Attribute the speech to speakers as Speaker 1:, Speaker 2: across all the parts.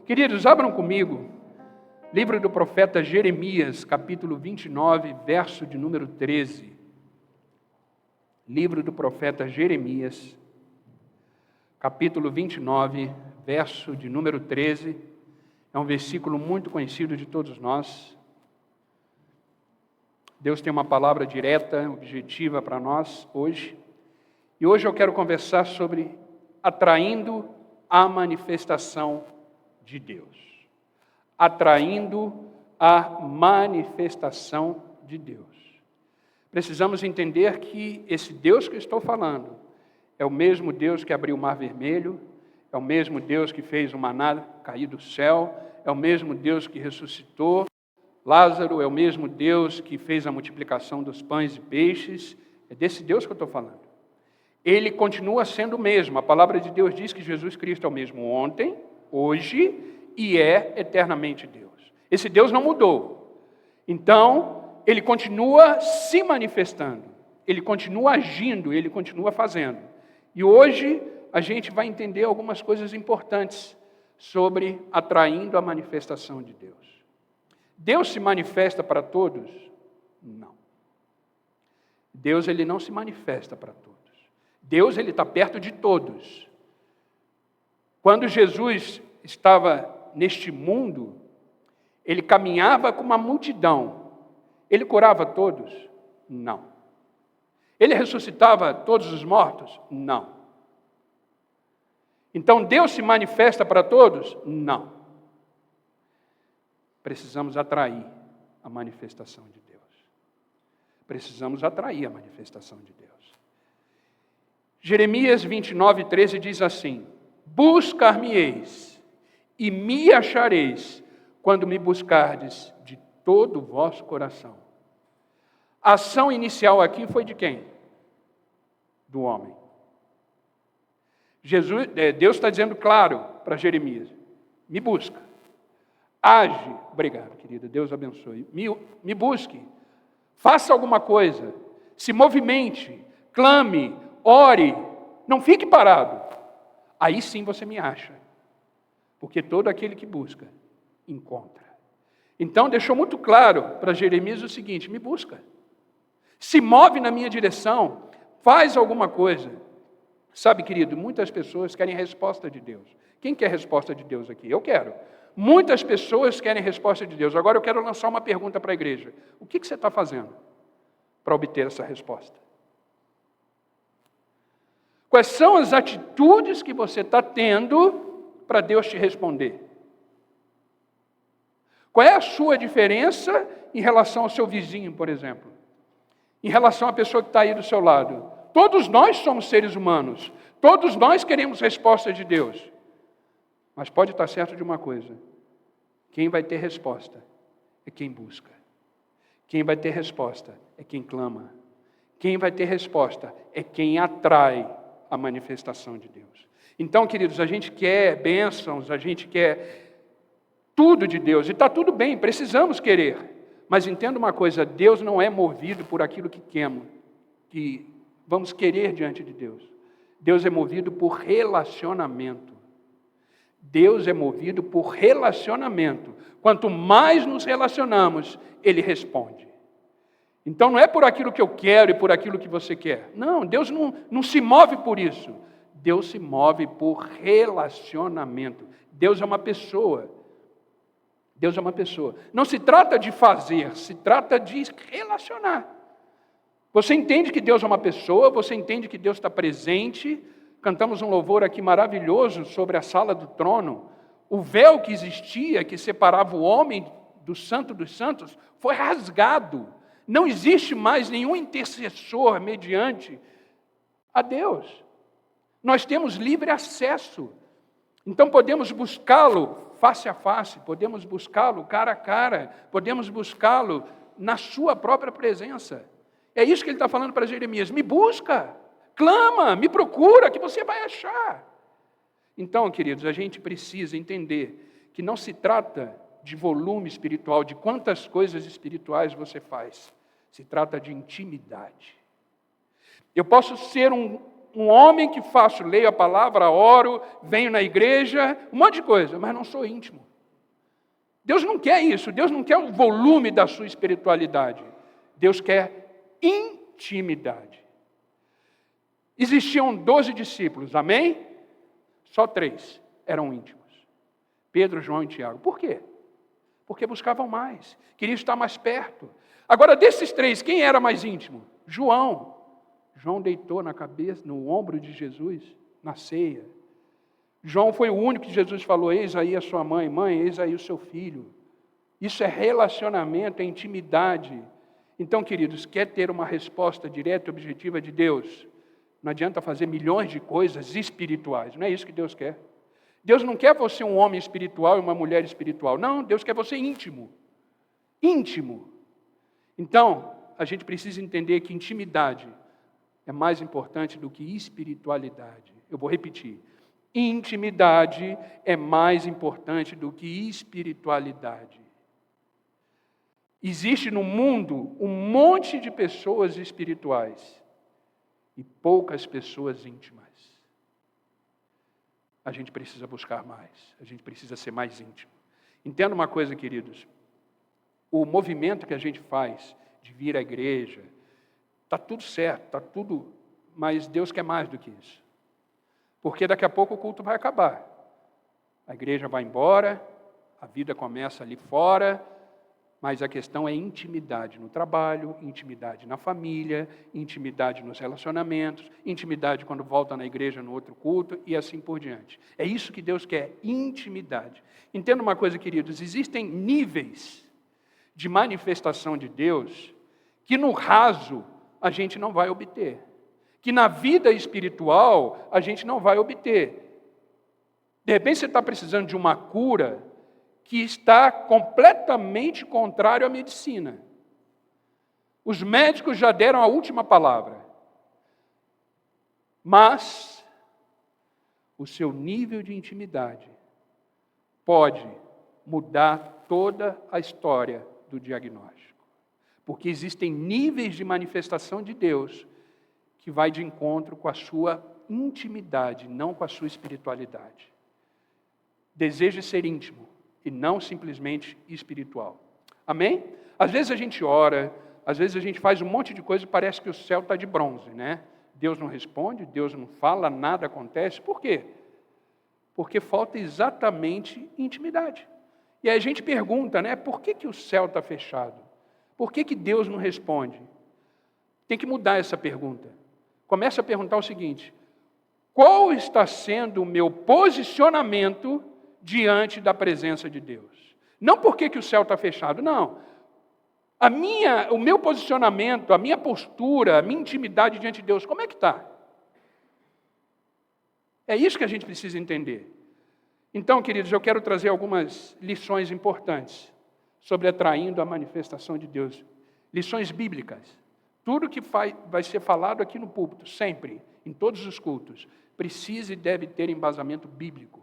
Speaker 1: Queridos, abram comigo, livro do profeta Jeremias, capítulo 29, verso de número 13. Livro do profeta Jeremias, capítulo 29, verso de número 13. É um versículo muito conhecido de todos nós. Deus tem uma palavra direta, objetiva para nós hoje. E hoje eu quero conversar sobre atraindo a manifestação de Deus. Atraindo a manifestação de Deus. Precisamos entender que esse Deus que eu estou falando é o mesmo Deus que abriu o Mar Vermelho, é o mesmo Deus que fez o maná cair do céu, é o mesmo Deus que ressuscitou Lázaro, é o mesmo Deus que fez a multiplicação dos pães e peixes. É desse Deus que eu estou falando. Ele continua sendo o mesmo. A palavra de Deus diz que Jesus Cristo é o mesmo ontem, hoje e é eternamente Deus. Esse Deus não mudou. Então, ele continua se manifestando, ele continua agindo, ele continua fazendo. E hoje a gente vai entender algumas coisas importantes sobre atraindo a manifestação de Deus. Deus se manifesta para todos? Não. Deus ele não se manifesta para todos. Deus ele está perto de todos. Quando Jesus estava neste mundo, ele caminhava com uma multidão. Ele curava todos? Não. Ele ressuscitava todos os mortos? Não. Então Deus se manifesta para todos? Não. Precisamos atrair a manifestação de Deus. Precisamos atrair a manifestação de Deus. Jeremias 29, 13 diz assim: buscar-me-eis e me achareis quando me buscardes de todo o vosso coração. A ação inicial aqui foi de quem? Do homem. Deus está dizendo claro para Jeremias: me busca, age. Obrigado, querida, Deus abençoe. Me busque, faça alguma coisa, se movimente, clame, ore, não fique parado. Aí sim você me acha, porque todo aquele que busca, encontra. Então deixou muito claro para Jeremias o seguinte: me busca, se move na minha direção, faz alguma coisa. Sabe, querido, muitas pessoas querem resposta de Deus. Quem quer resposta de Deus aqui? Eu quero. Muitas pessoas querem resposta de Deus. Agora eu quero lançar uma pergunta para a igreja: o que você está fazendo para obter essa resposta? Quais são as atitudes que você está tendo para Deus te responder? Qual é a sua diferença em relação ao seu vizinho, por exemplo? Em relação à pessoa que está aí do seu lado? Todos nós somos seres humanos. Todos nós queremos resposta de Deus. Mas pode estar certo de uma coisa: quem vai ter resposta é quem busca. Quem vai ter resposta é quem clama. Quem vai ter resposta é quem atrai a manifestação de Deus. Então, queridos, a gente quer bênçãos, a gente quer tudo de Deus, e está tudo bem, precisamos querer. Mas entenda uma coisa: Deus não é movido por aquilo que vamos querer diante de Deus. Deus é movido por relacionamento. Deus é movido por relacionamento. Quanto mais nos relacionamos, Ele responde. Então não é por aquilo que eu quero e por aquilo que você quer. Não, Deus não se move por isso. Deus se move por relacionamento. Deus é uma pessoa. Deus é uma pessoa. Não se trata de fazer, se trata de relacionar. Você entende que Deus é uma pessoa, você entende que Deus está presente. Cantamos um louvor aqui maravilhoso sobre a sala do trono. O véu que existia, que separava o homem do santo dos santos, foi rasgado. Não existe mais nenhum intercessor mediante a Deus. Nós temos livre acesso. Então podemos buscá-lo face a face, podemos buscá-lo cara a cara, podemos buscá-lo na sua própria presença. É isso que ele está falando para Jeremias: me busca, clama, me procura, que você vai achar. Então, queridos, a gente precisa entender que não se trata de volume espiritual, de quantas coisas espirituais você faz. Se trata de intimidade. Eu posso ser um um homem que leio a palavra, oro, venho na igreja, um monte de coisa, mas não sou íntimo. Deus não quer isso, Deus não quer o volume da sua espiritualidade. Deus quer intimidade. Existiam 12 discípulos, amém? Só 3 eram íntimos. Pedro, João e Tiago. Por quê? Porque buscavam mais, queriam estar mais perto. Agora, desses 3, quem era mais íntimo? João. João deitou na cabeça, no ombro de Jesus, na ceia. João foi o único que Jesus falou, eis aí a sua mãe, mãe, eis aí o seu filho. Isso é relacionamento, é intimidade. Então, queridos, quer ter uma resposta direta e objetiva de Deus? Não adianta fazer milhões de coisas espirituais, não é isso que Deus quer. Deus não quer você um homem espiritual e uma mulher espiritual. Não, Deus quer você íntimo. Íntimo. Então, a gente precisa entender que intimidade é mais importante do que espiritualidade. Eu vou repetir. Intimidade é mais importante do que espiritualidade. Existe no mundo um monte de pessoas espirituais e poucas pessoas íntimas. A gente precisa buscar mais, a gente precisa ser mais íntimo. Entenda uma coisa, queridos, o movimento que a gente faz de vir à igreja, está tudo certo, está tudo, mas Deus quer mais do que isso. Porque daqui a pouco o culto vai acabar. A igreja vai embora, a vida começa ali fora, mas a questão é intimidade no trabalho, intimidade na família, intimidade nos relacionamentos, intimidade quando volta na igreja no outro culto e assim por diante. É isso que Deus quer, intimidade. Entenda uma coisa, queridos, existem níveis de manifestação de Deus que no raso a gente não vai obter, que na vida espiritual a gente não vai obter. De repente você está precisando de uma cura que está completamente contrário à medicina. Os médicos já deram a última palavra. Mas o seu nível de intimidade pode mudar toda a história do diagnóstico. Porque existem níveis de manifestação de Deus que vai de encontro com a sua intimidade, não com a sua espiritualidade. Deseje ser íntimo e não simplesmente espiritual. Amém? Às vezes a gente ora, às vezes a gente faz um monte de coisa e parece que o céu está de bronze, né? Deus não responde, Deus não fala, nada acontece. Por quê? Porque falta exatamente intimidade. E aí a gente pergunta, né? Por que o céu está fechado? Por que Deus não responde? Tem que mudar essa pergunta. Começa a perguntar o seguinte: qual está sendo o meu posicionamento diante da presença de Deus? Não porque que o céu está fechado, não. O meu posicionamento, a minha postura, a minha intimidade diante de Deus, como é que está? É isso que a gente precisa entender. Então, queridos, eu quero trazer algumas lições importantes sobre atraindo a manifestação de Deus. Lições bíblicas. Tudo que vai ser falado aqui no púlpito, sempre, em todos os cultos, precisa e deve ter embasamento bíblico.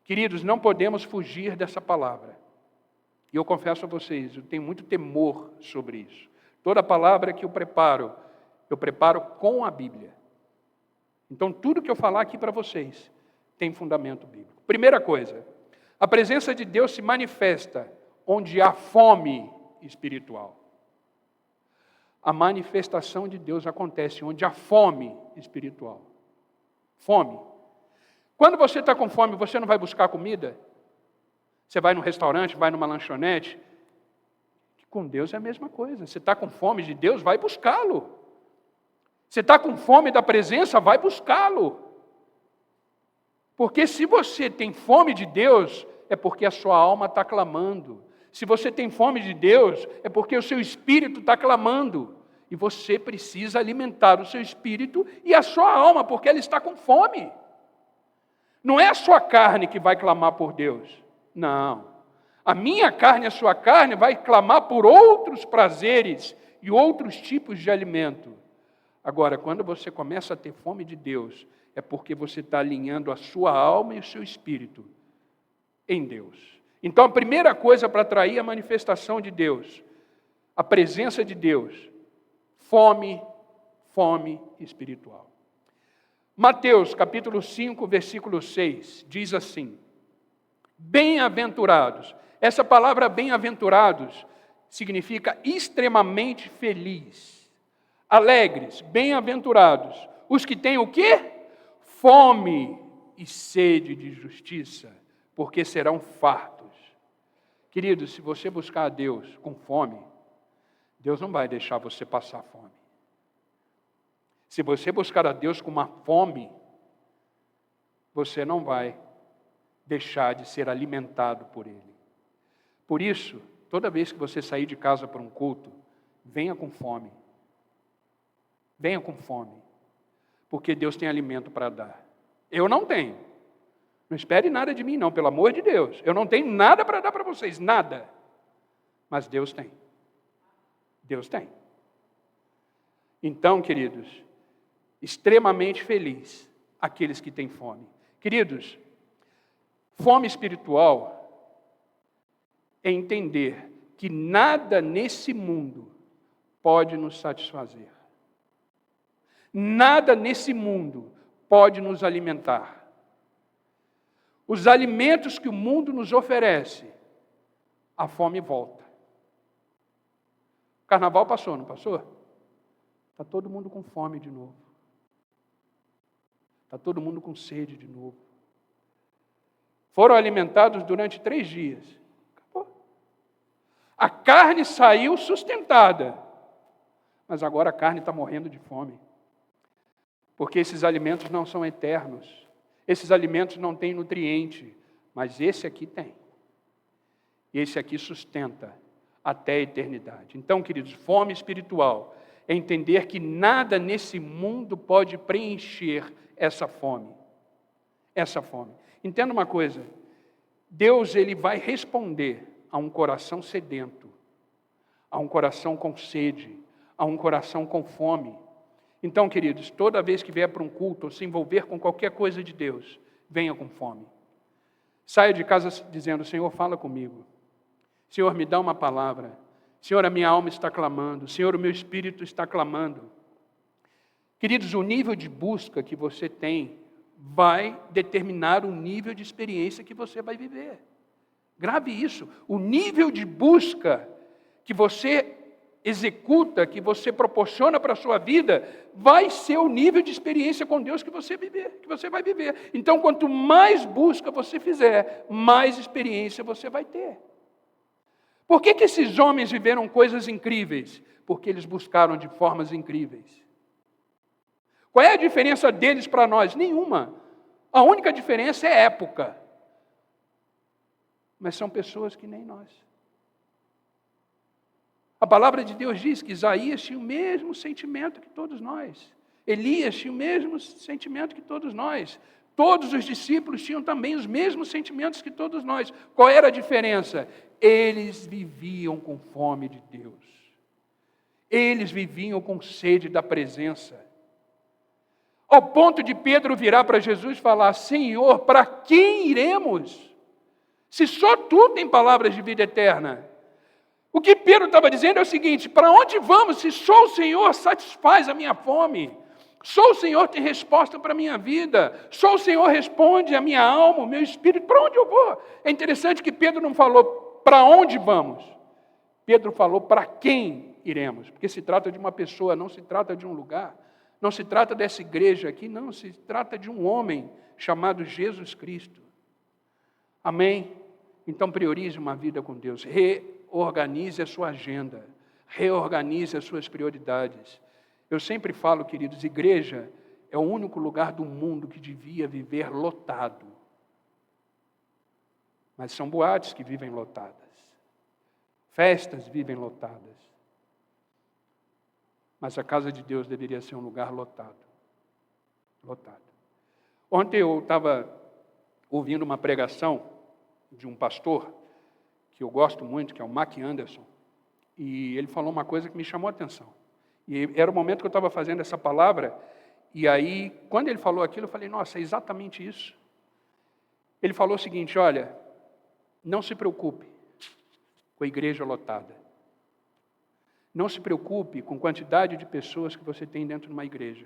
Speaker 1: Queridos, não podemos fugir dessa palavra. E eu confesso a vocês, eu tenho muito temor sobre isso. Toda palavra que eu preparo com a Bíblia. Então, tudo que eu falar aqui para vocês tem fundamento bíblico. Primeira coisa, a presença de Deus se manifesta onde há fome espiritual. A manifestação de Deus acontece onde há fome espiritual. Fome. Quando você está com fome, você não vai buscar comida? Você vai num restaurante, vai numa lanchonete? Com Deus é a mesma coisa. Você está com fome de Deus, vai buscá-lo. Você está com fome da presença, vai buscá-lo. Porque se você tem fome de Deus, é porque a sua alma está clamando. Se você tem fome de Deus, é porque o seu espírito está clamando. E você precisa alimentar o seu espírito e a sua alma, porque ela está com fome. Não é a sua carne que vai clamar por Deus. Não. A minha carne e a sua carne vai clamar por outros prazeres e outros tipos de alimento. Agora, quando você começa a ter fome de Deus, é porque você está alinhando a sua alma e o seu espírito em Deus. Então, a primeira coisa para atrair a manifestação de Deus, a presença de Deus, fome espiritual. Mateus, capítulo 5, versículo 6, diz assim: bem-aventurados. Essa palavra bem-aventurados significa extremamente feliz, alegres, bem-aventurados. Os que têm o quê? Fome e sede de justiça, porque serão fartos. Queridos, se você buscar a Deus com fome, Deus não vai deixar você passar fome. Se você buscar a Deus com uma fome, você não vai deixar de ser alimentado por Ele. Por isso, toda vez que você sair de casa para um culto, venha com fome. Venha com fome. Porque Deus tem alimento para dar. Eu não tenho. Não espere nada de mim, não, pelo amor de Deus. Eu não tenho nada para dar para vocês, nada. Mas Deus tem. Deus tem. Então, queridos, extremamente feliz aqueles que têm fome. Queridos, fome espiritual é entender que nada nesse mundo pode nos satisfazer. Nada nesse mundo pode nos alimentar. Os alimentos que o mundo nos oferece, a fome volta. O carnaval passou, não passou? Está todo mundo com fome de novo. Está todo mundo com sede de novo. Foram alimentados durante 3 dias. Acabou. A carne saiu sustentada. Mas agora a carne está morrendo de fome. Porque esses alimentos não são eternos. Esses alimentos não têm nutriente. Mas esse aqui tem. E esse aqui sustenta até a eternidade. Então, queridos, fome espiritual é entender que nada nesse mundo pode preencher essa fome. Essa fome. Entenda uma coisa. Deus, Ele vai responder a um coração sedento, a um coração com sede, a um coração com fome. Então, queridos, toda vez que vier para um culto ou se envolver com qualquer coisa de Deus, venha com fome. Saia de casa dizendo: Senhor, fala comigo. Senhor, me dá uma palavra. Senhor, a minha alma está clamando. Senhor, o meu espírito está clamando. Queridos, o nível de busca que você tem vai determinar o nível de experiência que você vai viver. Grave isso. O nível de busca que você executa, que você proporciona para a sua vida, vai ser o nível de experiência com Deus que você vai viver. Então, quanto mais busca você fizer, mais experiência você vai ter. Por que esses homens viveram coisas incríveis? Porque eles buscaram de formas incríveis. Qual é a diferença deles para nós? Nenhuma. A única diferença é época. Mas são pessoas que nem nós. A palavra de Deus diz que Isaías tinha o mesmo sentimento que todos nós. Elias tinha o mesmo sentimento que todos nós. Todos os discípulos tinham também os mesmos sentimentos que todos nós. Qual era a diferença? Eles viviam com fome de Deus. Eles viviam com sede da presença. Ao ponto de Pedro virar para Jesus e falar: Senhor, para quem iremos? Se só tu tem palavras de vida eterna. O que Pedro estava dizendo é o seguinte: para onde vamos se só o Senhor satisfaz a minha fome? Só o Senhor tem resposta para a minha vida. Só o Senhor responde a minha alma, o meu espírito. Para onde eu vou? É interessante que Pedro não falou para onde vamos. Pedro falou para quem iremos. Porque se trata de uma pessoa, não se trata de um lugar. Não se trata dessa igreja aqui, não. Se trata de um homem chamado Jesus Cristo. Amém? Então priorize uma vida com Deus. Reorganize a sua agenda. Reorganize as suas prioridades. Eu sempre falo, queridos, igreja é o único lugar do mundo que devia viver lotado. Mas são boates que vivem lotadas. Festas vivem lotadas. Mas a casa de Deus deveria ser um lugar lotado. Lotado. Ontem eu estava ouvindo uma pregação de um pastor que eu gosto muito, que é o Mac Anderson, e ele falou uma coisa que me chamou a atenção. E era o momento que eu estava fazendo essa palavra, e aí, quando ele falou aquilo, eu falei: nossa, é exatamente isso. Ele falou o seguinte: olha, não se preocupe com a igreja lotada. Não se preocupe com a quantidade de pessoas que você tem dentro de uma igreja.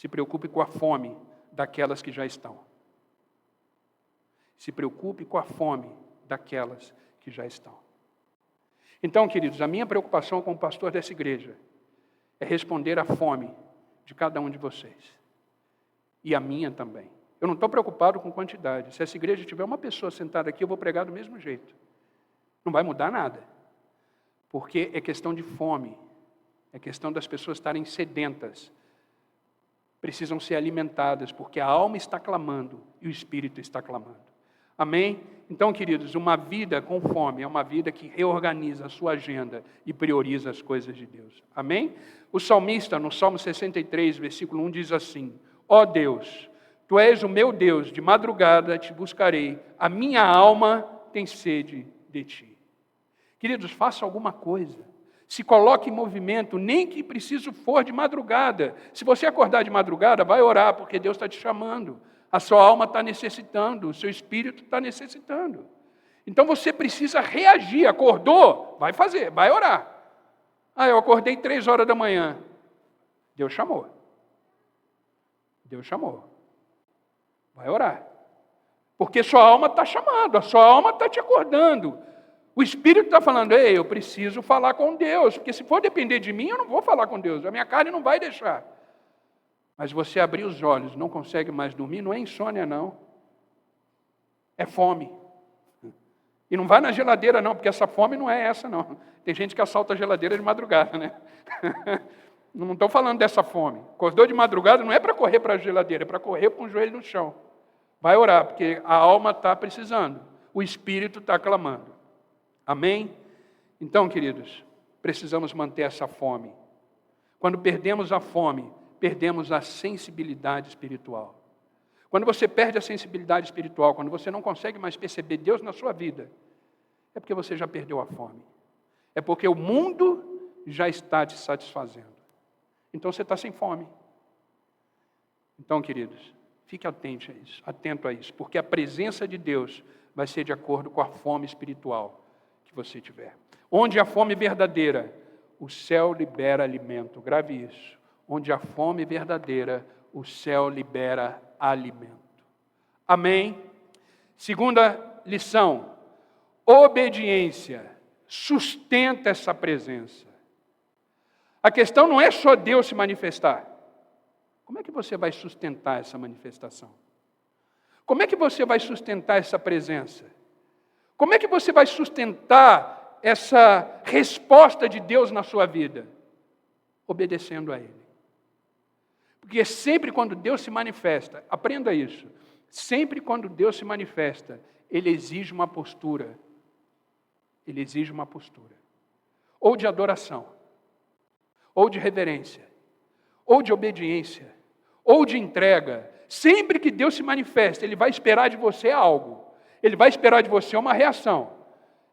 Speaker 1: Se preocupe com a fome daquelas que já estão. Se preocupe com a fome daquelas que já estão. Então, queridos, a minha preocupação como pastor dessa igreja é responder à fome de cada um de vocês. E a minha também. Eu não estou preocupado com quantidade. Se essa igreja tiver uma pessoa sentada aqui, eu vou pregar do mesmo jeito. Não vai mudar nada. Porque é questão de fome. É questão das pessoas estarem sedentas. Precisam ser alimentadas, porque a alma está clamando e o espírito está clamando. Amém? Então, queridos, uma vida com fome é uma vida que reorganiza a sua agenda e prioriza as coisas de Deus. Amém? O salmista, no Salmo 63, versículo 1, diz assim: ó Deus, Tu és o meu Deus, de madrugada te buscarei, a minha alma tem sede de Ti. Queridos, faça alguma coisa. Se coloque em movimento, nem que preciso for de madrugada. Se você acordar de madrugada, vai orar, porque Deus está te chamando. A sua alma está necessitando, o seu espírito está necessitando. Então você precisa reagir. Acordou? Vai fazer, vai orar. Eu acordei 3 horas da manhã. Deus chamou. Deus chamou. Vai orar. Porque sua alma está chamando, a sua alma está te acordando. O Espírito está falando: ei, eu preciso falar com Deus, porque se for depender de mim, eu não vou falar com Deus, a minha carne não vai deixar. Mas você abrir os olhos, não consegue mais dormir, não é insônia não, é fome. E não vai na geladeira não, porque essa fome não é essa não. Tem gente que assalta a geladeira de madrugada, né? Não estou falando dessa fome. Acordou de madrugada não é para correr para a geladeira, é para correr com o joelho no chão. Vai orar, porque a alma está precisando, o Espírito está clamando. Amém? Então, queridos, precisamos manter essa fome. Quando perdemos a fome, perdemos a sensibilidade espiritual. Quando você perde a sensibilidade espiritual, quando você não consegue mais perceber Deus na sua vida, é porque você já perdeu a fome. É porque o mundo já está te satisfazendo. Então você está sem fome. Então, queridos, fique atento a isso, porque a presença de Deus vai ser de acordo com a fome espiritual que você tiver. Onde há fome verdadeira, o céu libera alimento. Grave isso. Onde há fome verdadeira, o céu libera alimento. Amém? Segunda lição: obediência sustenta essa presença. A questão não é só Deus se manifestar. Como é que você vai sustentar essa manifestação? Como é que você vai sustentar essa presença? Como é que você vai sustentar essa resposta de Deus na sua vida? Obedecendo a Ele. Porque sempre quando Deus se manifesta, aprenda isso, sempre quando Deus se manifesta, Ele exige uma postura. Ele exige uma postura. Ou de adoração, ou de reverência, ou de obediência, ou de entrega. Sempre que Deus se manifesta, Ele vai esperar de você algo. Ele vai esperar de você uma reação.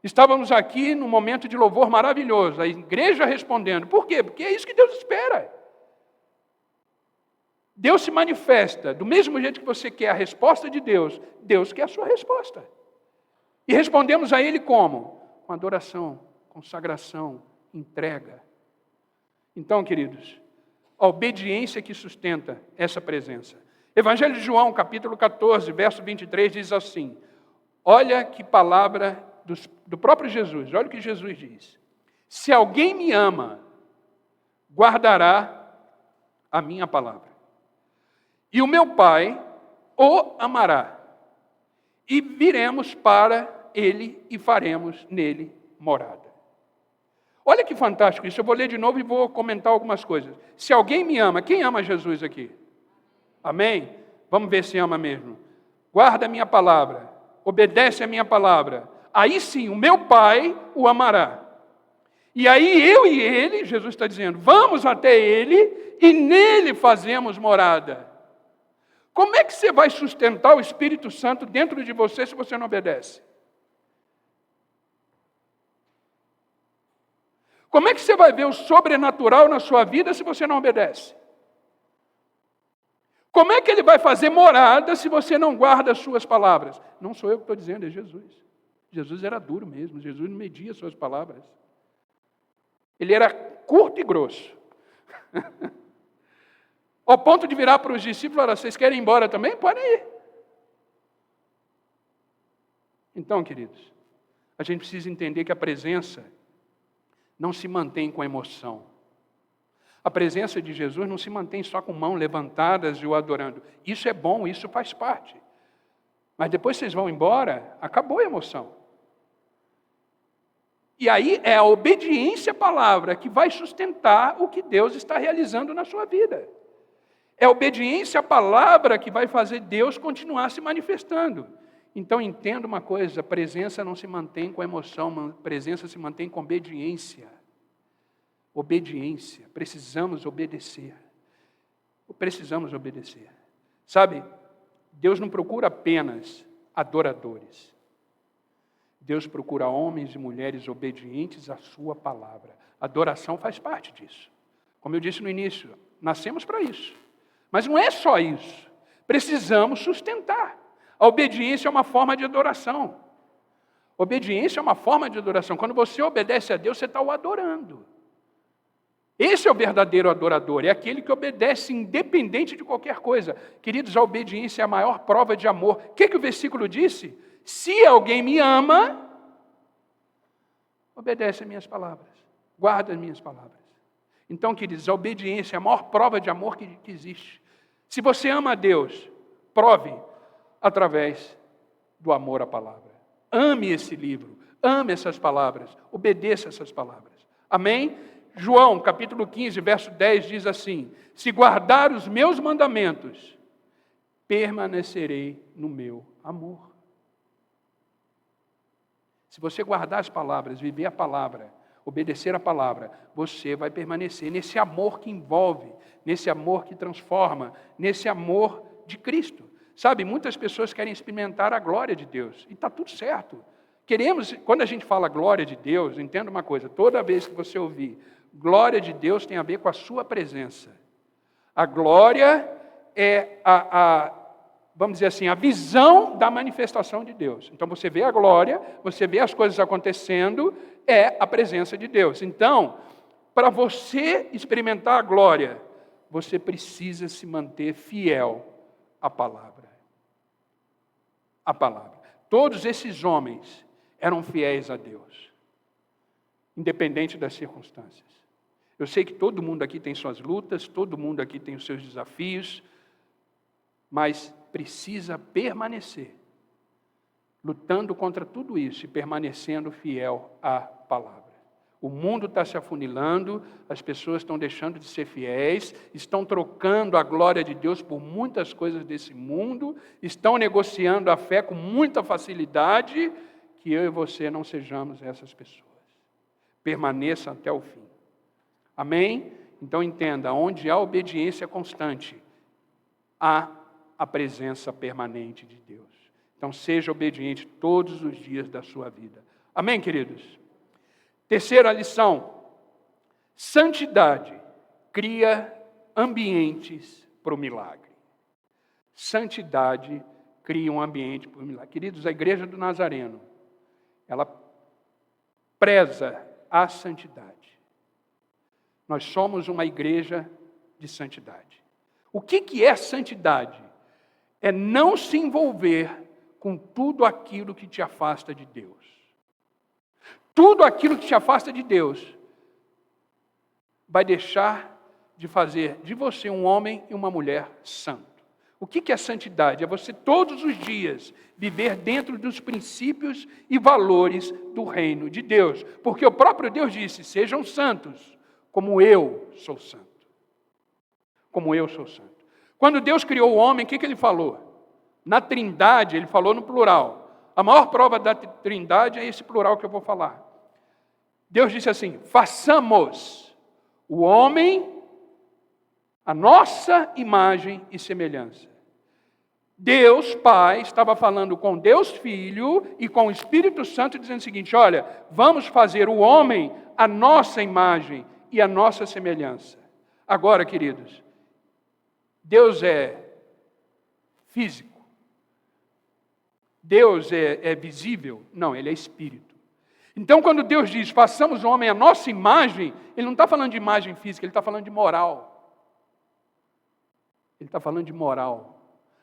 Speaker 1: Estávamos aqui num momento de louvor maravilhoso, a igreja respondendo. Por quê? Porque é isso que Deus espera. Deus se manifesta do mesmo jeito que você quer a resposta de Deus, Deus quer a sua resposta. E respondemos a Ele como? Com adoração, consagração, entrega. Então, queridos, a obediência que sustenta essa presença. Evangelho de João, capítulo 14, verso 23, diz assim: olha que palavra do próprio Jesus, olha o que Jesus diz: se alguém me ama, guardará a minha palavra. E o meu Pai o amará. E viremos para Ele e faremos nele morada. Olha que fantástico isso. Eu vou ler de novo e vou comentar algumas coisas. Se alguém me ama, quem ama Jesus aqui? Amém? Vamos ver se ama mesmo. Guarda a minha palavra, obedece a minha palavra. Aí sim, o meu Pai o amará. E aí eu e ele, Jesus está dizendo, vamos até ele e nele fazemos morada. Como é que você vai sustentar o Espírito Santo dentro de você se você não obedece? Como é que você vai ver o sobrenatural na sua vida se você não obedece? Como é que ele vai fazer morada se você não guarda as suas palavras? Não sou eu que estou dizendo, é Jesus. Jesus era duro mesmo, Jesus não media as suas palavras. Ele era curto e grosso. Ao ponto de virar para os discípulos e falar, vocês querem ir embora também? Podem ir. Então, queridos, a gente precisa entender que a presença não se mantém com emoção. A presença de Jesus não se mantém só com mãos levantadas e o adorando. Isso é bom, isso faz parte. Mas depois vocês vão embora, acabou a emoção. E aí é a obediência à palavra que vai sustentar o que Deus está realizando na sua vida. É a obediência à palavra que vai fazer Deus continuar se manifestando. Então entenda uma coisa, a presença não se mantém com emoção, a presença se mantém com obediência. Obediência, precisamos obedecer. Precisamos obedecer. Sabe, Deus não procura apenas adoradores. Deus procura homens e mulheres obedientes à sua palavra. Adoração faz parte disso. Como eu disse no início, nascemos para isso. Mas não é só isso. Precisamos sustentar. A obediência é uma forma de adoração. Obediência é uma forma de adoração. Quando você obedece a Deus, você está o adorando. Esse é o verdadeiro adorador, é aquele que obedece independente de qualquer coisa. Queridos, a obediência é a maior prova de amor. O que o versículo disse? Se alguém me ama, obedece as minhas palavras, guarda as minhas palavras. Então, queridos, a obediência é a maior prova de amor que existe. Se você ama a Deus, prove através do amor à palavra. Ame esse livro, ame essas palavras, obedeça essas palavras. Amém? João, capítulo 15, verso 10, diz assim, se guardar os meus mandamentos, permanecerei no meu amor. Se você guardar as palavras, viver a palavra, obedecer a palavra, você vai permanecer nesse amor que envolve, nesse amor que transforma, nesse amor de Cristo. Sabe, muitas pessoas querem experimentar a glória de Deus, e está tudo certo. Quando a gente fala glória de Deus, entenda uma coisa, toda vez que você ouvir glória de Deus tem a ver com a sua presença. A glória é vamos dizer assim, a visão da manifestação de Deus. Então você vê a glória, você vê as coisas acontecendo, é a presença de Deus. Então, para você experimentar a glória, você precisa se manter fiel à palavra. A palavra. Todos esses homens eram fiéis a Deus, independente das circunstâncias. Eu sei que todo mundo aqui tem suas lutas, todo mundo aqui tem os seus desafios, mas precisa permanecer, lutando contra tudo isso e permanecendo fiel à palavra. O mundo está se afunilando, as pessoas estão deixando de ser fiéis, estão trocando a glória de Deus por muitas coisas desse mundo, estão negociando a fé com muita facilidade, que eu e você não sejamos essas pessoas. Permaneça até o fim. Amém? Então entenda, onde há obediência constante, há a presença permanente de Deus. Então seja obediente todos os dias da sua vida. Amém, queridos? Terceira lição, santidade cria ambientes para o milagre. Santidade cria um ambiente para o milagre. Queridos, a Igreja do Nazareno, ela preza a santidade. Nós somos uma igreja de santidade. O que é santidade? É não se envolver com tudo aquilo que te afasta de Deus. Tudo aquilo que te afasta de Deus vai deixar de fazer de você um homem e uma mulher santo. O que é santidade? É você todos os dias viver dentro dos princípios e valores do reino de Deus. Porque o próprio Deus disse, sejam santos, como eu sou santo. Como eu sou santo. Quando Deus criou o homem, o que ele falou? Na Trindade, ele falou no plural. A maior prova da Trindade é esse plural que eu vou falar. Deus disse assim, façamos o homem a nossa imagem e semelhança. Deus Pai estava falando com Deus Filho e com o Espírito Santo, dizendo o seguinte, olha, vamos fazer o homem a nossa imagem e a nossa semelhança. Agora, queridos, Deus é físico? Deus é visível? Não, Ele é Espírito. Então, quando Deus diz, façamos o homem a nossa imagem, Ele não está falando de imagem física, Ele está falando de moral. Ele está falando de moral.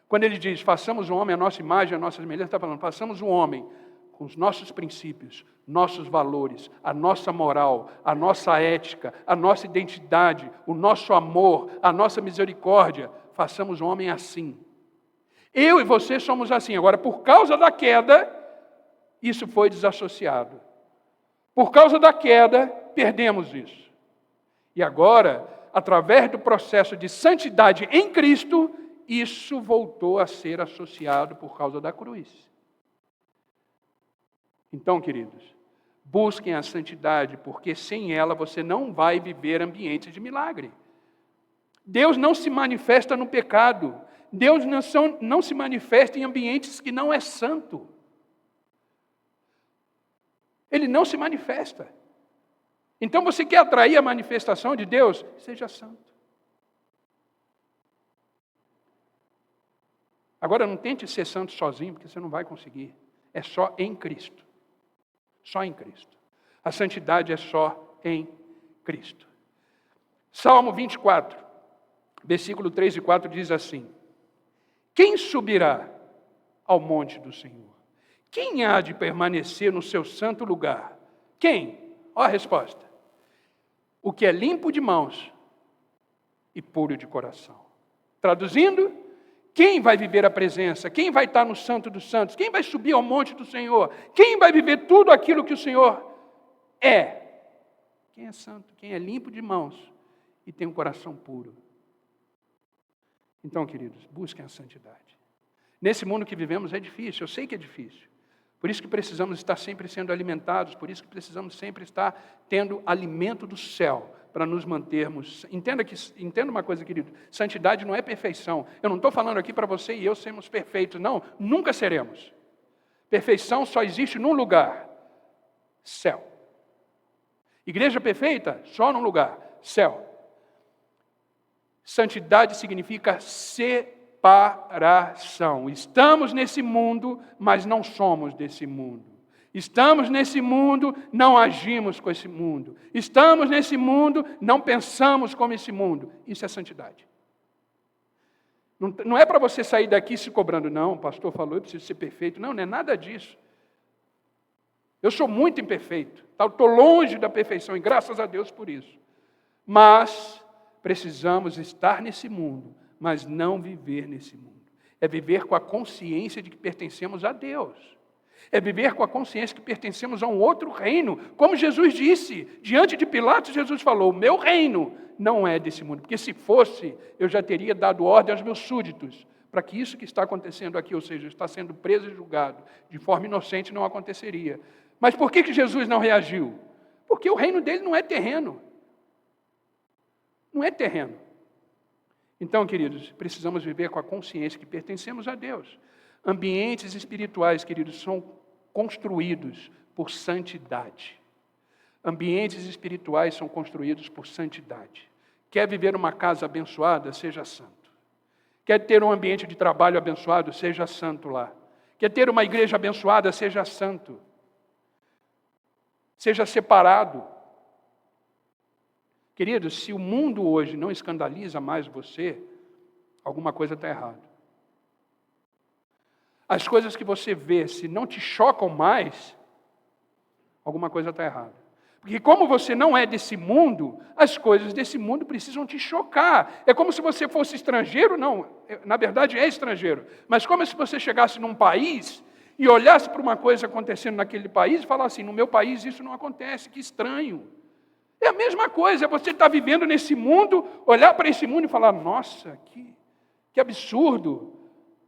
Speaker 1: Quando ele diz, façamos o homem a nossa imagem, a nossa semelhança, ele está falando, façamos o homem com os nossos princípios, nossos valores, a nossa moral, a nossa ética, a nossa identidade, o nosso amor, a nossa misericórdia. Façamos o homem assim. Eu e você somos assim. Agora, por causa da queda, isso foi desassociado. Por causa da queda, perdemos isso. E agora, através do processo de santidade em Cristo, isso voltou a ser associado por causa da cruz. Então, queridos, busquem a santidade, porque sem ela você não vai viver ambientes de milagre. Deus não se manifesta no pecado. Deus não se manifesta em ambientes que não é santo. Ele não se manifesta. Então você quer atrair a manifestação de Deus? Seja santo. Agora não tente ser santo sozinho, porque você não vai conseguir. É só em Cristo. Só em Cristo. A santidade é só em Cristo. Salmo 24, versículo 3 e 4 diz assim: quem subirá ao monte do Senhor? Quem há de permanecer no seu santo lugar? Quem? Olha a resposta. O que é limpo de mãos e puro de coração. Traduzindo, quem vai viver a presença? Quem vai estar no santo dos santos? Quem vai subir ao monte do Senhor? Quem vai viver tudo aquilo que o Senhor é? Quem é santo? Quem é limpo de mãos e tem um coração puro. Então, queridos, busquem a santidade. Nesse mundo que vivemos é difícil, eu sei que é difícil. Por isso que precisamos estar sempre sendo alimentados, por isso que precisamos sempre estar tendo alimento do céu, para nos mantermos. Entenda uma coisa, querido, santidade não é perfeição. Eu não estou falando aqui para você e eu sermos perfeitos, não, nunca seremos. Perfeição só existe num lugar, céu. Igreja perfeita, só num lugar, céu. Santidade significa separação. Estamos nesse mundo, mas não somos desse mundo. Estamos nesse mundo, não agimos com esse mundo. Estamos nesse mundo, não pensamos como esse mundo. Isso é santidade. Não é para você sair daqui se cobrando, não, o pastor falou, eu preciso ser perfeito. Não, não é nada disso. Eu sou muito imperfeito. Estou longe da perfeição e graças a Deus por isso. Mas precisamos estar nesse mundo, mas não viver nesse mundo. É viver com a consciência de que pertencemos a Deus. É viver com a consciência que pertencemos a um outro reino. Como Jesus disse, diante de Pilatos, Jesus falou, o meu reino não é desse mundo. Porque se fosse, eu já teria dado ordem aos meus súditos, para que isso que está acontecendo aqui, ou seja, está sendo preso e julgado de forma inocente, não aconteceria. Mas por que Jesus não reagiu? Porque o reino dele não é terreno. Não é terreno. Então, queridos, precisamos viver com a consciência que pertencemos a Deus. Ambientes espirituais, queridos, são construídos por santidade. Ambientes espirituais são construídos por santidade. Quer viver uma casa abençoada? Seja santo. Quer ter um ambiente de trabalho abençoado? Seja santo lá. Quer ter uma igreja abençoada? Seja santo. Seja separado. Queridos, se o mundo hoje não escandaliza mais você, alguma coisa está errada. As coisas que você vê, se não te chocam mais, alguma coisa está errada. Porque como você não é desse mundo, as coisas desse mundo precisam te chocar. É como se você fosse estrangeiro, não, na verdade é estrangeiro, mas como se você chegasse num país e olhasse para uma coisa acontecendo naquele país e falasse assim, no meu país isso não acontece, que estranho. É a mesma coisa, é você estar vivendo nesse mundo, olhar para esse mundo e falar, nossa, que absurdo.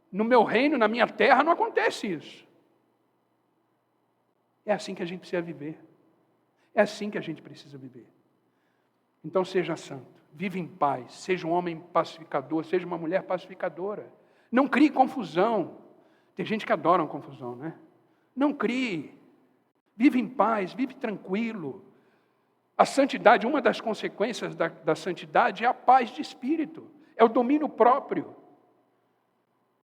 Speaker 1: No meu reino, na minha terra, não acontece isso. É assim que a gente precisa viver. É assim que a gente precisa viver. Então seja santo, vive em paz, seja um homem pacificador, seja uma mulher pacificadora. Não crie confusão. Tem gente que adora uma confusão, né? Não crie. Vive em paz, vive tranquilo. A santidade, uma das consequências da santidade é a paz de espírito, é o domínio próprio.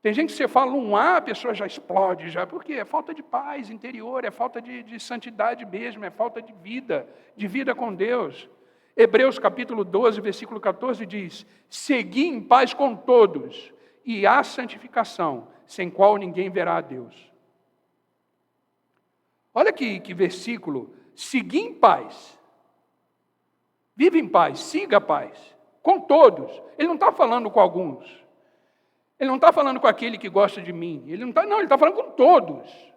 Speaker 1: Tem gente que você fala um A, a pessoa já explode, já. Por quê? É falta de paz interior, é falta de santidade mesmo, é falta de vida com Deus. Hebreus capítulo 12, versículo 14 diz: segui em paz com todos, e há santificação, sem qual ninguém verá a Deus. Olha que versículo, segui em paz. Vive em paz, siga a paz, com todos. Ele não está falando com alguns. Ele não está falando com aquele que gosta de mim. Ele está falando com todos.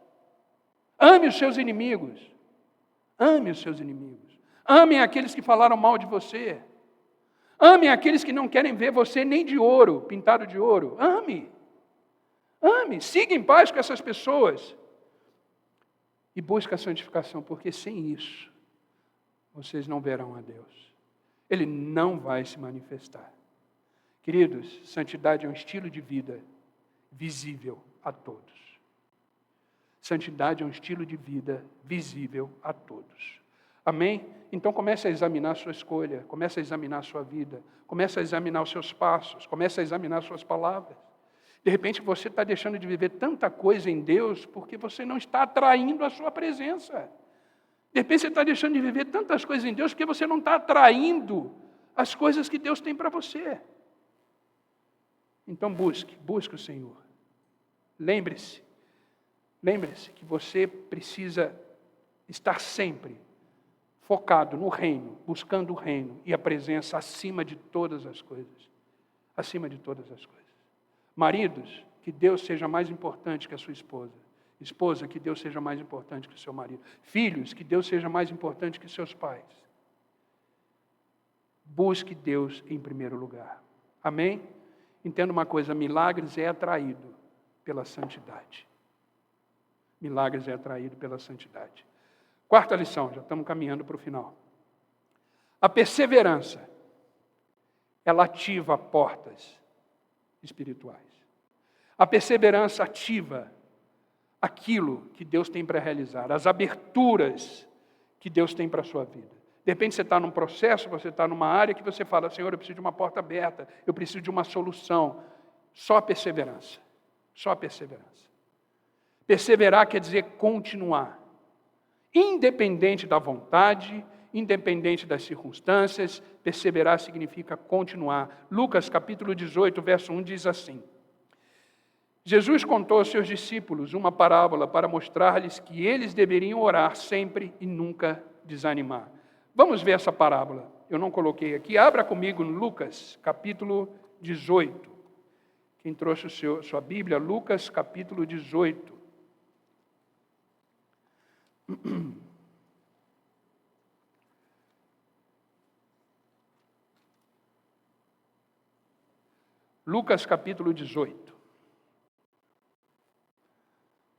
Speaker 1: Ame os seus inimigos. Ame os seus inimigos. Ame aqueles que falaram mal de você. Ame aqueles que não querem ver você nem de ouro, pintado de ouro. Ame. Ame. Siga em paz com essas pessoas. E busque a santificação, porque sem isso, vocês não verão a Deus. Ele não vai se manifestar. Queridos, santidade é um estilo de vida visível a todos. Santidade é um estilo de vida visível a todos. Amém? Então comece a examinar a sua escolha, comece a examinar a sua vida, comece a examinar os seus passos, comece a examinar as suas palavras. De repente você está deixando de viver tanta coisa em Deus porque você não está atraindo a sua presença. De repente você está deixando de viver tantas coisas em Deus porque você não está atraindo as coisas que Deus tem para você. Então busque o Senhor. Lembre-se que você precisa estar sempre focado no reino, buscando o reino e a presença acima de todas as coisas. Acima de todas as coisas. Maridos, que Deus seja mais importante que a sua esposa. Esposa, que Deus seja mais importante que o seu marido. Filhos, que Deus seja mais importante que seus pais. Busque Deus em primeiro lugar. Amém? Entenda uma coisa, milagres é atraído pela santidade. Milagres é atraído pela santidade. Quarta lição, já estamos caminhando para o final. A perseverança, ela ativa portas espirituais. A perseverança ativa aquilo que Deus tem para realizar, as aberturas que Deus tem para a sua vida. De repente você está num processo, você está numa área que você fala, Senhor, eu preciso de uma porta aberta, eu preciso de uma solução. Só a perseverança. Só a perseverança. Perseverar quer dizer continuar. Independente da vontade, independente das circunstâncias, perseverar significa continuar. Lucas capítulo 18, verso 1 diz assim: Jesus contou aos seus discípulos uma parábola para mostrar-lhes que eles deveriam orar sempre e nunca desanimar. Vamos ver essa parábola. Eu não coloquei aqui. Abra comigo no Lucas capítulo 18. Quem trouxe sua Bíblia, Lucas capítulo 18. Lucas capítulo 18.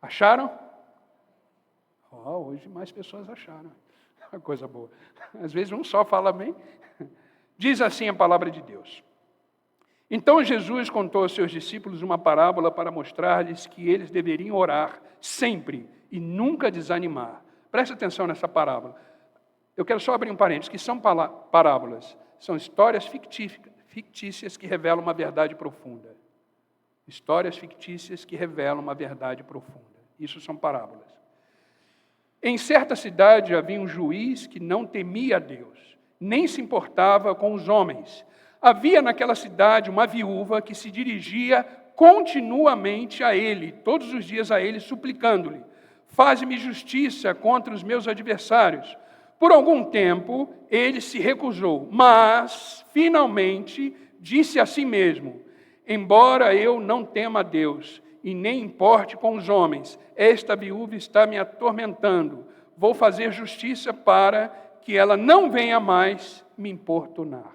Speaker 1: Acharam? Hoje mais pessoas acharam. Uma coisa boa. Às vezes um só fala amém. Diz assim a palavra de Deus. Então Jesus contou aos seus discípulos uma parábola para mostrar-lhes que eles deveriam orar sempre e nunca desanimar. Preste atenção nessa parábola. Eu quero só abrir um parênteses, que são parábolas, são histórias fictícias que revelam uma verdade profunda. Histórias fictícias que revelam uma verdade profunda. Isso são parábolas. Em certa cidade havia um juiz que não temia a Deus, nem se importava com os homens. Havia naquela cidade uma viúva que se dirigia continuamente a ele, todos os dias a ele, suplicando-lhe: faze-me justiça contra os meus adversários. Por algum tempo ele se recusou, mas finalmente disse a si mesmo: embora eu não tema a Deus e nem importe com os homens, esta viúva está me atormentando. Vou fazer justiça para que ela não venha mais me importunar.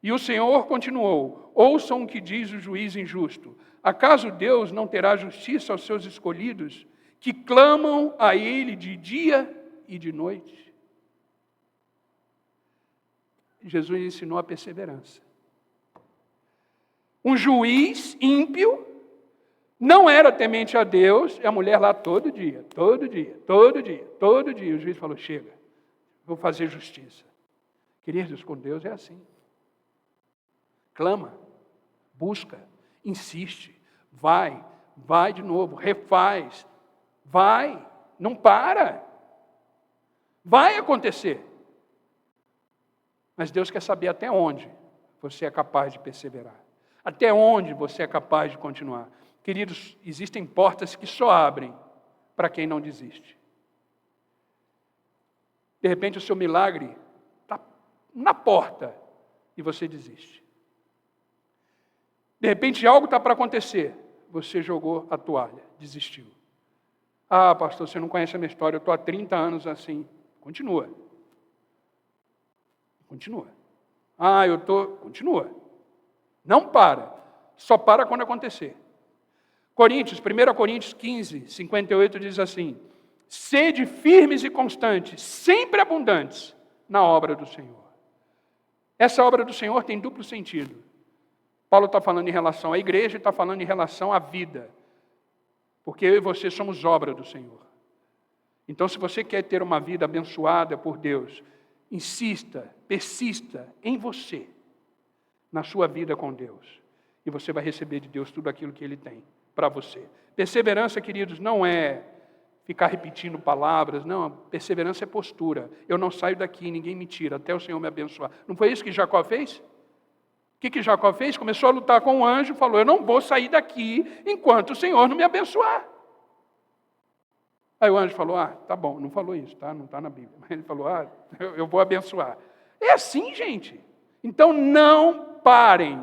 Speaker 1: E o Senhor continuou: ouçam o que diz o juiz injusto. Acaso Deus não terá justiça aos seus escolhidos, que clamam a Ele de dia e de noite? Jesus ensinou a perseverança. Um juiz ímpio, não era temente a Deus, e a mulher lá todo dia. O juiz falou: chega, vou fazer justiça. Queridos, com Deus é assim. Clama, busca, insiste, vai de novo, refaz, vai, não para. Vai acontecer. Mas Deus quer saber até onde você é capaz de perseverar. Até onde você é capaz de continuar. Queridos, existem portas que só abrem para quem não desiste. De repente o seu milagre está na porta e você desiste. De repente algo está para acontecer, você jogou a toalha, desistiu. Ah, pastor, você não conhece a minha história, eu estou há 30 anos assim. Continua. Continua. Ah, continua. Não para. Só para quando acontecer. 1 Coríntios 15, 58 diz assim: sede firmes e constantes, sempre abundantes na obra do Senhor. Essa obra do Senhor tem duplo sentido. Paulo está falando em relação à igreja e está falando em relação à vida. Porque eu e você somos obra do Senhor. Então, se você quer ter uma vida abençoada por Deus, insista, persista em você, na sua vida com Deus. E você vai receber de Deus tudo aquilo que Ele tem para você. Perseverança, queridos, não é ficar repetindo palavras, não, perseverança é postura. Eu não saio daqui, ninguém me tira, até o Senhor me abençoar. Não foi isso que Jacó fez? O que Jacó fez? Começou a lutar com o anjo, falou, eu não vou sair daqui enquanto o Senhor não me abençoar. Aí o anjo falou, tá bom, não falou isso, tá? Não está na Bíblia. Mas ele falou, eu vou abençoar. É assim, gente. Então não parem.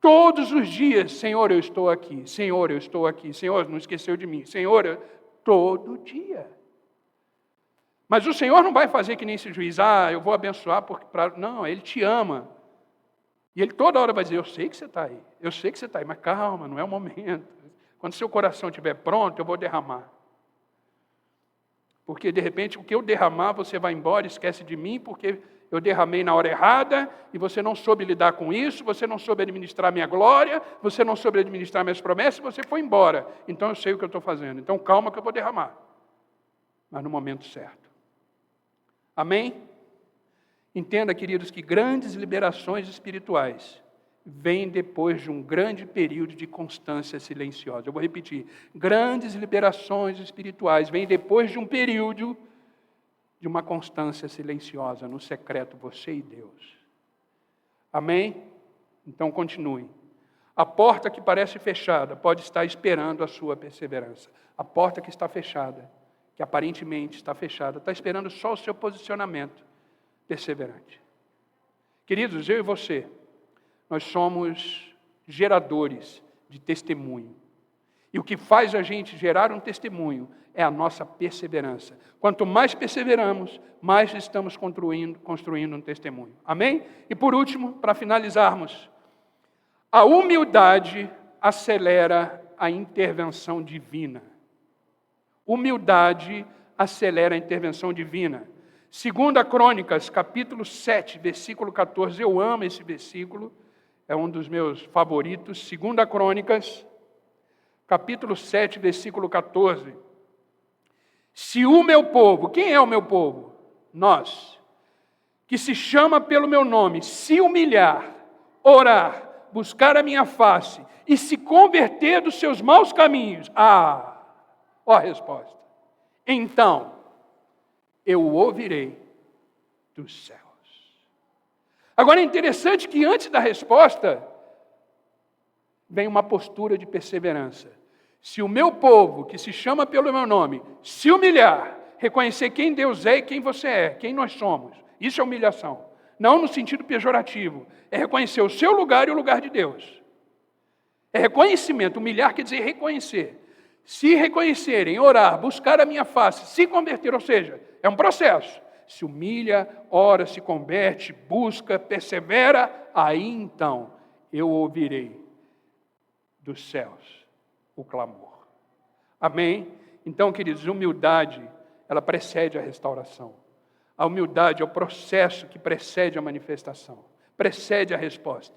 Speaker 1: Todos os dias, Senhor, eu estou aqui. Senhor, eu estou aqui. Senhor, não esqueceu de mim. Senhor, todo dia. Mas o Senhor não vai fazer que nem esse juiz. Eu vou abençoar porque... Não, Ele te ama. E Ele toda hora vai dizer, eu sei que você está aí. Eu sei que você está aí, mas calma, não é o momento. Quando seu coração estiver pronto, eu vou derramar. Porque, de repente, o que eu derramar, você vai embora, esquece de mim, porque eu derramei na hora errada, e você não soube lidar com isso, você não soube administrar minha glória, você não soube administrar minhas promessas, você foi embora. Então, eu sei o que eu estou fazendo. Então, calma que eu vou derramar. Mas no momento certo. Amém? Entenda, queridos, que grandes liberações espirituais vêm depois de um grande período de constância silenciosa. Eu vou repetir. Grandes liberações espirituais vêm depois de um período de uma constância silenciosa, no secreto, você e Deus. Amém? Então continue. A porta que parece fechada pode estar esperando a sua perseverança. A porta que está fechada, que aparentemente está fechada, está esperando só o seu posicionamento perseverante. Queridos, eu e você, nós somos geradores de testemunho. E o que faz a gente gerar um testemunho é a nossa perseverança. Quanto mais perseveramos, mais estamos construindo um testemunho. Amém? E por último, para finalizarmos, a humildade acelera a intervenção divina. Humildade acelera a intervenção divina. 2 Crônicas, capítulo 7, versículo 14. Eu amo esse versículo, é um dos meus favoritos. 2 Crônicas, capítulo 7, versículo 14. Se o meu povo, quem é o meu povo? Nós, que se chama pelo meu nome, se humilhar, orar, buscar a minha face e se converter dos seus maus caminhos. Ó a resposta. Então, eu o ouvirei dos céus. Agora é interessante que antes da resposta, vem uma postura de perseverança. Se o meu povo, que se chama pelo meu nome, se humilhar, reconhecer quem Deus é e quem você é, quem nós somos, isso é humilhação. Não no sentido pejorativo, é reconhecer o seu lugar e o lugar de Deus. É reconhecimento, humilhar quer dizer reconhecer. Se reconhecerem, orar, buscar a minha face, se converter, ou seja, é um processo. Se humilha, ora, se converte, busca, persevera, aí então eu ouvirei dos céus o clamor. Amém? Então, queridos, humildade, ela precede a restauração. A humildade é o processo que precede a manifestação, precede a resposta.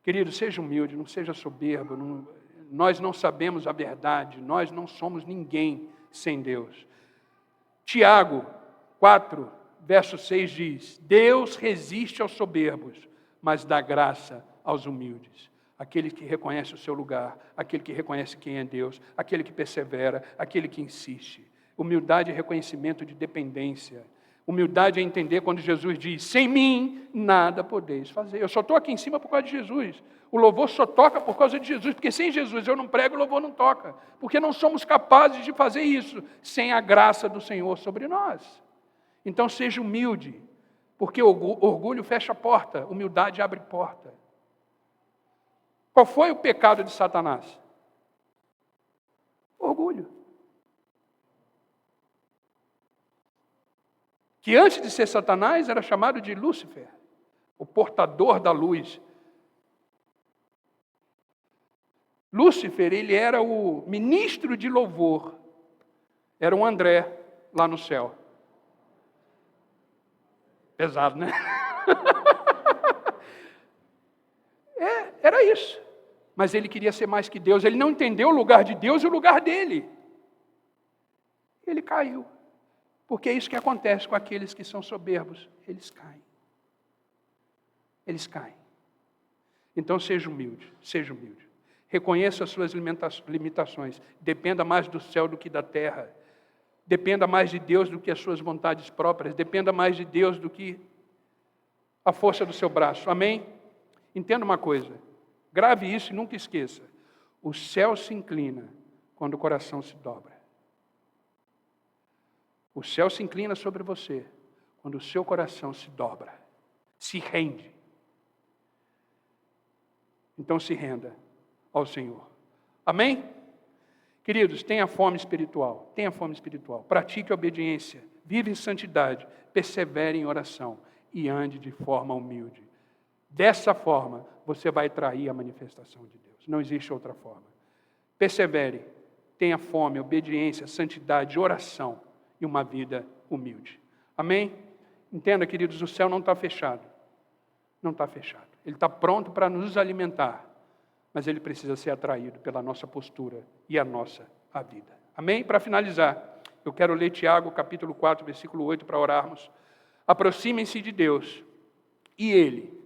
Speaker 1: Querido, seja humilde, não seja soberbo. Nós não sabemos a verdade, nós não somos ninguém sem Deus. Tiago 4, verso 6 diz: Deus resiste aos soberbos, mas dá graça aos humildes. Aquele que reconhece o seu lugar, aquele que reconhece quem é Deus, aquele que persevera, aquele que insiste. Humildade é reconhecimento de dependência. Humildade é entender quando Jesus diz, sem mim nada podeis fazer. Eu só estou aqui em cima por causa de Jesus. O louvor só toca por causa de Jesus, porque sem Jesus eu não prego, o louvor não toca. Porque não somos capazes de fazer isso sem a graça do Senhor sobre nós. Então seja humilde, porque orgulho fecha a porta, humildade abre porta. Qual foi o pecado de Satanás? Orgulho. Que antes de ser Satanás era chamado de Lúcifer, o portador da luz. Lúcifer, ele era o ministro de louvor, era um André lá no céu. Pesado, né? Era isso. Mas ele queria ser mais que Deus, ele não entendeu o lugar de Deus e o lugar dele. Ele caiu. Porque é isso que acontece com aqueles que são soberbos. Eles caem. Eles caem. Então seja humilde, seja humilde. Reconheça as suas limitações. Dependa mais do céu do que da terra. Dependa mais de Deus do que as suas vontades próprias. Dependa mais de Deus do que a força do seu braço. Amém? Entenda uma coisa. Grave isso e nunca esqueça. O céu se inclina quando o coração se dobra. O céu se inclina sobre você quando o seu coração se dobra, se rende. Então se renda ao Senhor. Amém? Queridos, tenha fome espiritual. Tenha fome espiritual. Pratique a obediência. Vive em santidade. Persevere em oração. E ande de forma humilde. Dessa forma, você vai atrair a manifestação de Deus. Não existe outra forma. Persevere. Tenha fome, obediência, santidade, oração. E uma vida humilde. Amém? Entenda, queridos, o céu não está fechado. Não está fechado. Ele está pronto para nos alimentar. Mas ele precisa ser atraído pela nossa postura e a nossa vida. Amém? Para finalizar, eu quero ler Tiago, capítulo 4, versículo 8, para orarmos. Aproximem-se de Deus, e Ele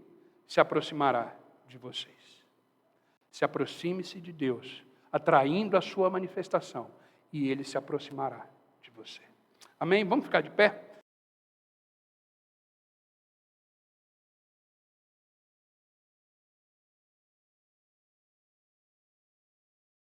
Speaker 1: se aproximará de vocês. Se aproxime-se de Deus, atraindo a sua manifestação, e Ele se aproximará de você. Amém? Vamos ficar de pé?